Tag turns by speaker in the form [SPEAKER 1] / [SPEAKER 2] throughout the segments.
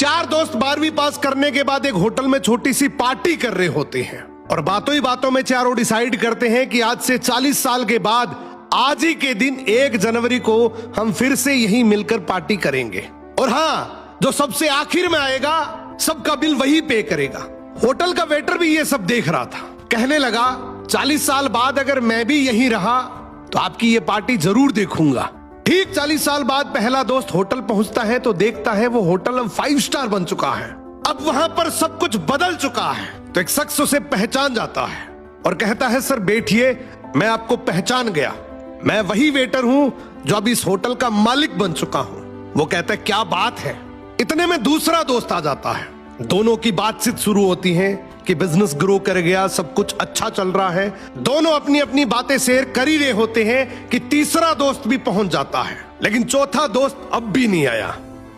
[SPEAKER 1] 4 दोस्त 12वीं पास करने के बाद एक होटल में छोटी सी पार्टी कर रहे होते हैं और बातों ही बातों में चारों डिसाइड करते हैं कि आज से 40 साल के बाद आज ही के दिन 1 जनवरी को हम फिर से यहीं मिलकर पार्टी करेंगे। और हाँ, जो सबसे आखिर में आएगा सबका बिल वही पे करेगा। होटल का वेटर भी ये सब देख रहा था। कहने लगा 40 साल बाद अगर मैं भी यहीं रहा तो आपकी ये पार्टी जरूर देखूंगा। ठीक 40 साल बाद पहला दोस्त होटल पहुंचता है तो देखता है वो होटल अब 5 स्टार बन चुका है। अब वहां पर सब कुछ बदल चुका है। तो एक शख्स उसे पहचान जाता है और कहता है सर बैठिए, मैं आपको पहचान गया, मैं वही वेटर हूं जो अब इस होटल का मालिक बन चुका हूं। वो कहता है क्या बात है। इतने में दूसरा दोस्त आ जाता है। दोनों की बातचीत शुरू होती है कि बिजनेस ग्रो कर गया, सब कुछ अच्छा चल रहा है। दोनों अपनी अपनी बातें शेयर कर ही रहे होते हैं कि तीसरा दोस्त भी पहुंच जाता है, लेकिन चौथा दोस्त अब भी नहीं आया।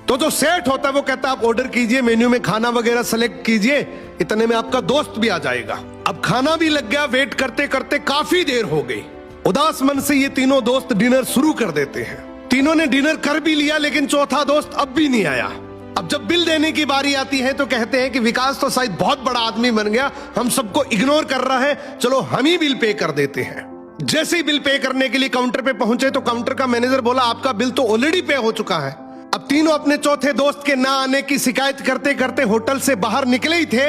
[SPEAKER 1] तो जो सेठ होता है वो कहता है आप ऑर्डर कीजिए, मेन्यू में खाना वगैरह सेलेक्ट कीजिए, इतने में आपका दोस्त भी आ जाएगा। अब खाना भी लग गया। वेट करते करते काफी देर हो गई। उदास मन से ये तीनों दोस्त डिनर शुरू कर देते हैं। तीनों ने डिनर कर भी लिया, लेकिन चौथा दोस्त अब भी नहीं आया। अब जब बिल देने की बारी आती है तो कहते हैं कि विकास तो शायद बहुत बड़ा आदमी बन गया, हम सबको इग्नोर कर रहा है, चलो हम ही बिल पे कर देते हैं। जैसे ही बिल पे करने के लिए काउंटर पे पहुंचे तो काउंटर का मैनेजर बोला आपका बिल तो ऑलरेडी पे हो चुका है। अब तीनों अपने चौथे दोस्त के ना आने की शिकायत करते करते होटल से बाहर निकले ही थे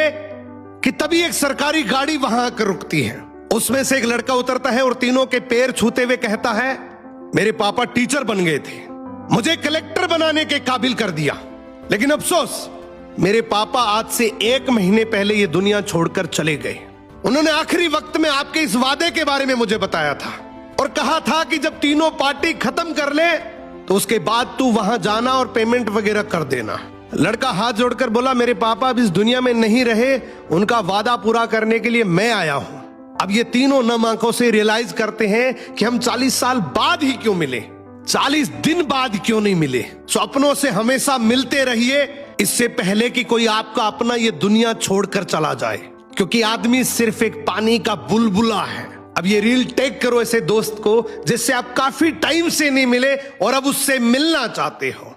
[SPEAKER 1] कि तभी एक सरकारी गाड़ी वहां आकर रुकती है। उसमें से एक लड़का उतरता है और तीनों के पैर छूते हुए कहता है मेरे पापा टीचर बन गए थे, मुझे कलेक्टर बनाने के काबिल कर दिया, लेकिन अफसोस मेरे पापा आज से 1 महीने पहले ये दुनिया छोड़कर चले गए। उन्होंने आखिरी वक्त में आपके इस वादे के बारे में मुझे बताया था और कहा था कि जब तीनों पार्टी खत्म कर ले तो उसके बाद तू वहां जाना और पेमेंट वगैरह कर देना। लड़का हाथ जोड़कर बोला मेरे पापा अब इस दुनिया में नहीं रहे, उनका वादा पूरा करने के लिए मैं आया हूं। अब ये तीनों नम आंखों से रियलाइज करते हैं कि हम 40 साल बाद ही क्यों मिले, 40 दिन बाद क्यों नहीं मिले। स्वप्नों से हमेशा मिलते रहिए, इससे पहले कि कोई आपका अपना ये दुनिया छोड़कर चला जाए, क्योंकि आदमी सिर्फ एक पानी का बुलबुला है। अब ये रील टैग करो ऐसे दोस्त को जिससे आप काफी टाइम से नहीं मिले और अब उससे मिलना चाहते हो।